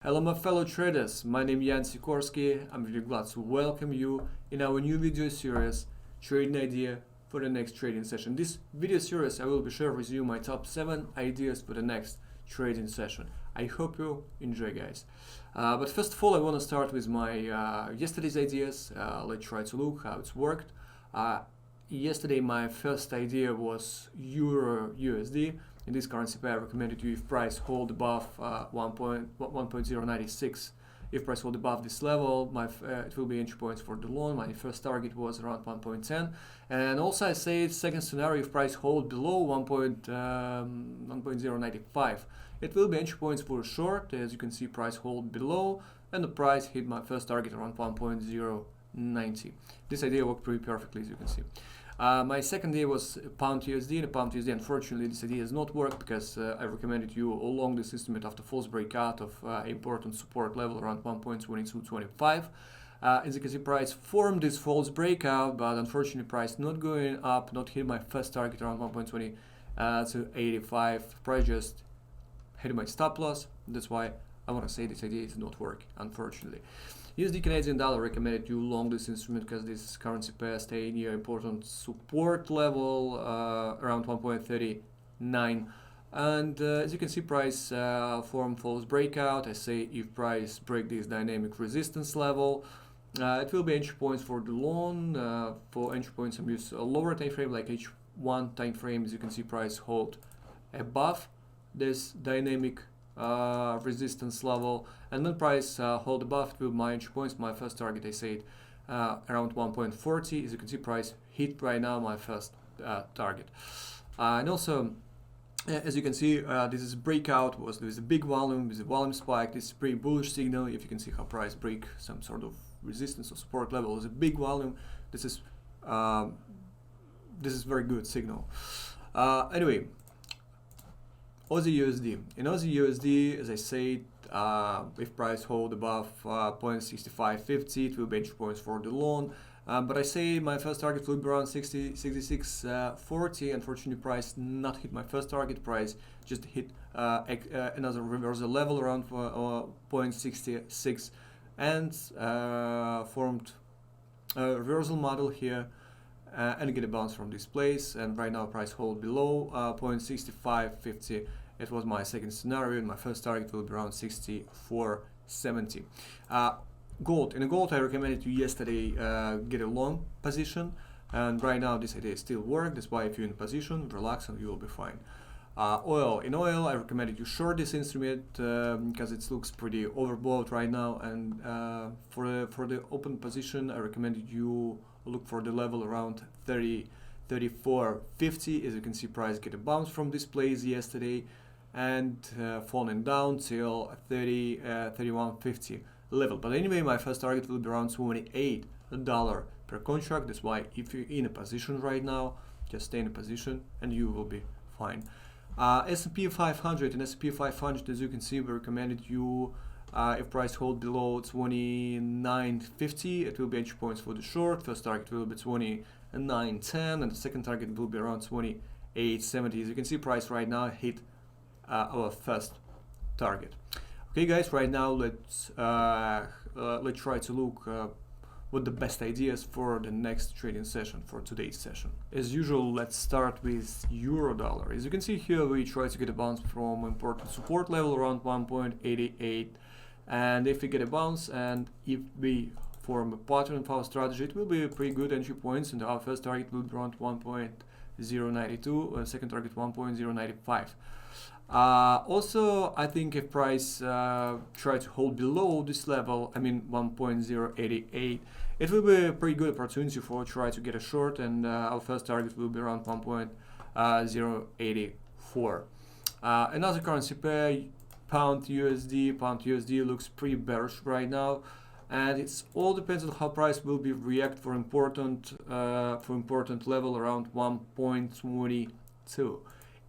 Hello my fellow traders, my name is Yan Sikorski. I'm really glad to welcome you in our new video series, Trading Idea for the next trading session. This video series I will be sharing with you my top 7 ideas for the next trading session. I hope you enjoy, guys. But first of all, I want to start with my yesterday's ideas. Let's try to look how it's worked. Yesterday my first idea was EURUSD. In this currency pair, I recommended you if price hold above 1.096. If price hold above this level, it will be entry points for the long. My first target was around 1.10, and also I say second scenario, if price hold below 1.095, it will be entry points for short. As you can see, price hold below, and the price hit my first target around 1.090. This idea worked pretty perfectly, as you can see. My second idea was pound USD. The pound USD, unfortunately, this idea has not worked because I recommended you along this instrument after false breakout of important support level around 1.2225. As you can see, price formed this false breakout, but unfortunately, price not going up, not hit my first target around 1.20 to 85. Price just hit my stop loss. That's why I want to say this idea is not working, unfortunately. USD Canadian dollar, recommended you long this instrument because this currency pair stay near important support level around 1.39, and as you can see, price form false breakout. I say if price break this dynamic resistance level, it will be entry points for the long. For entry points, I'm use a lower time frame like H1 time frame. As you can see, price hold above this dynamic resistance level, and then price hold above to my entry points. My first target, I said around 1.40. As you can see, price hit right now my first target, and also as you can see, this is breakout with a big volume, with a volume spike. This is pretty bullish signal. If you can see how price break some sort of resistance or support level with a big volume, this is very good signal. Anyway, Aussie USD. In Aussie USD, as I said, if price hold above 0.6550, it will be entry points for the long. But I say my first target will be around 66.40. Unfortunately, price not hit my first target. Price just hit another reversal level around 0.66 and formed a reversal model here. And get a bounce from this place, and right now price hold below 0.6550. It was my second scenario, and my first target will be around 64.70. Gold. In the gold, I recommended you yesterday get a long position, and right now this idea still works. That's why if you're in position, relax and you will be fine. Oil. In oil, I recommended you short this instrument because it looks pretty overbought right now, and for the open position, I recommended you look for the level around 34.50. As you can see, price get a bounce from this place yesterday and falling down till 31.50 level. But anyway, my first target will be around $28 per contract. That's why if you're in a position right now, just stay in a position and you will be fine. S&P 500 and S&P 500, as you can see, we recommended you if price hold below 29.50, it will be entry points for the short. First target will be 29.10, and the second target will be around 28.70. As you can see, price right now hit our first target. Okay, guys, right now let's try to look what the best ideas for the next trading session, for today's session. As usual, let's start with euro dollar. As you can see here, we try to get a bounce from important support level around 1.88. And if we get a bounce and if we form a pattern of our strategy, it will be a pretty good entry points, and our first target will be around 1.092, second target 1.095. Also, I think if price try to hold below this level, I mean 1.088, it will be a pretty good opportunity for try to get a short, and our first target will be around 1.084. Another currency pair, Pound USD looks pretty bearish right now, and it's all depends on how price will be react for important level around 1.22.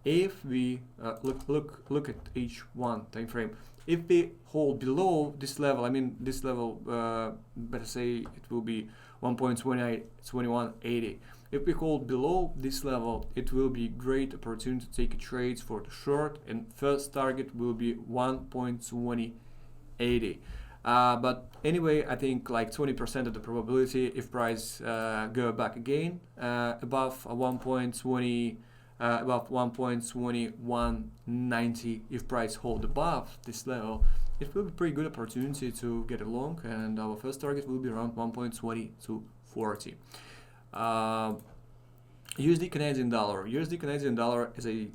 If we look at H1 time frame, if we hold below this level, I mean this level, better say it will be 1.2180. If we hold below this level, it will be great opportunity to take trades for the short, and first target will be 1.28. 28.80. But anyway, I think like 20% of the probability if price go back again above 1.20, above 1.2190, if price hold above this level, it will be pretty good opportunity to get a long, and our first target will be around 1.2240. USD Canadian dollar. USD Canadian dollar, as I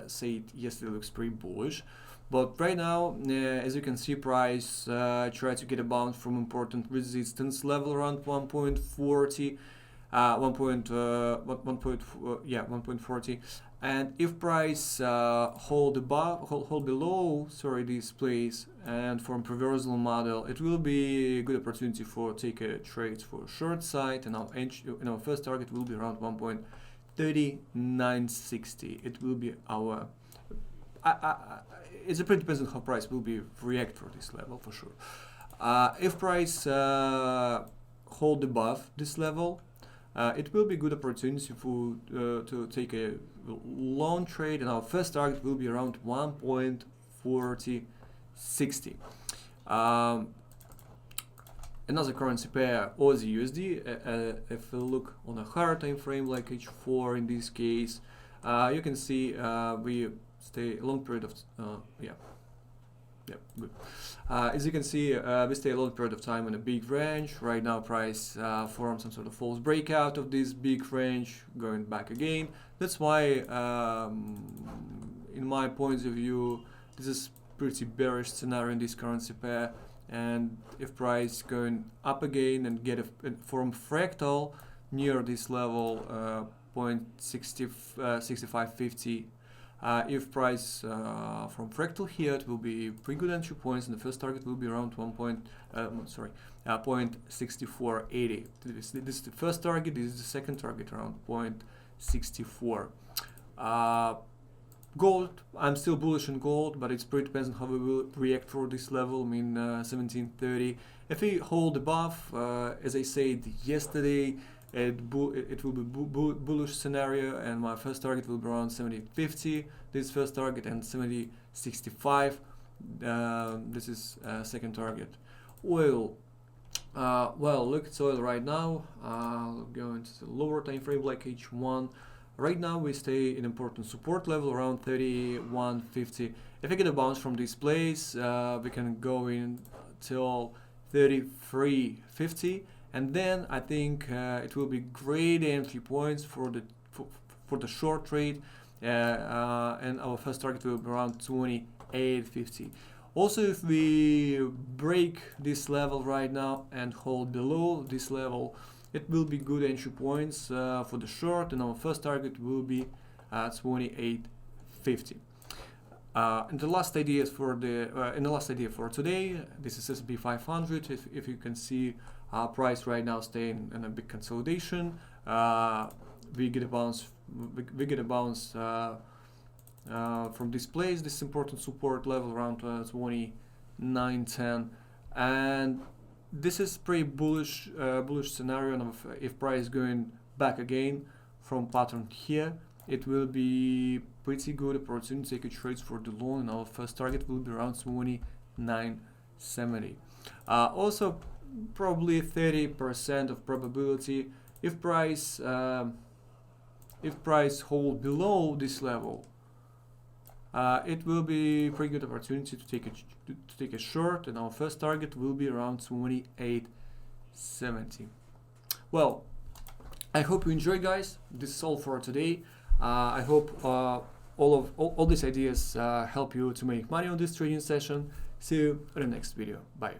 said yesterday, looks pretty bullish. But right now, as you can see, price try to get a bounce from important resistance level around 1.40, 1.40, and if price hold below, this place, and from reversal model, it will be a good opportunity for take a trade for short side, and our first target will be around 1.3960. It will be our it's a pretty depends on how price will be react for this level for sure. If price hold above this level, it will be good opportunity for to take a long trade, and our first target will be around 1.4060. Another currency pair, Aussie USD. If we look on a higher time frame like H4 in this case, you can see we stay a long period of good. As you can see, we stay a long period of time in a big range. Right now price forms some sort of false breakout of this big range, going back again. That's why in my point of view, this is pretty bearish scenario in this currency pair, and if price going up again and get a form fractal near this level 0.6550, if price from fractal here, it will be pretty good entry points, and the first target will be around 0.6480. This is the first target. This is the second target, around 0.64. Gold, I'm still bullish on gold, but it's pretty depends on how we will react for this level. I mean 1730. If we hold above, as I said yesterday, it will be bullish scenario, and my first target will be around 70.50. This first target, and 70.65. This is second target. Oil. Well, look at oil right now. Going to the lower time frame like H1. Right now we stay in important support level around 31.50. If we get a bounce from this place, we can go in till 33.50. And then I think it will be great entry points for the short trade, and our first target will be around 28.50. Also, if we break this level right now and hold below this level, it will be good entry points for the short, and our first target will be 28.50. And the last idea for today, this is S&P 500. If you can see, price right now staying in a big consolidation. We get a bounce. We get a bounce from this place. This important support level around 29.10, and this is pretty bullish scenario. And if price going back again from pattern here, it will be pretty good opportunity to take a trades for the long, and our first target will be around 29.70. Also, probably 30% of probability if price hold below this level, it will be pretty good opportunity to take a short, and our first target will be around 28.70. Well, I hope you enjoy, guys. This is all for today. I hope all these ideas help you to make money on this trading session. See you in the next video. Bye.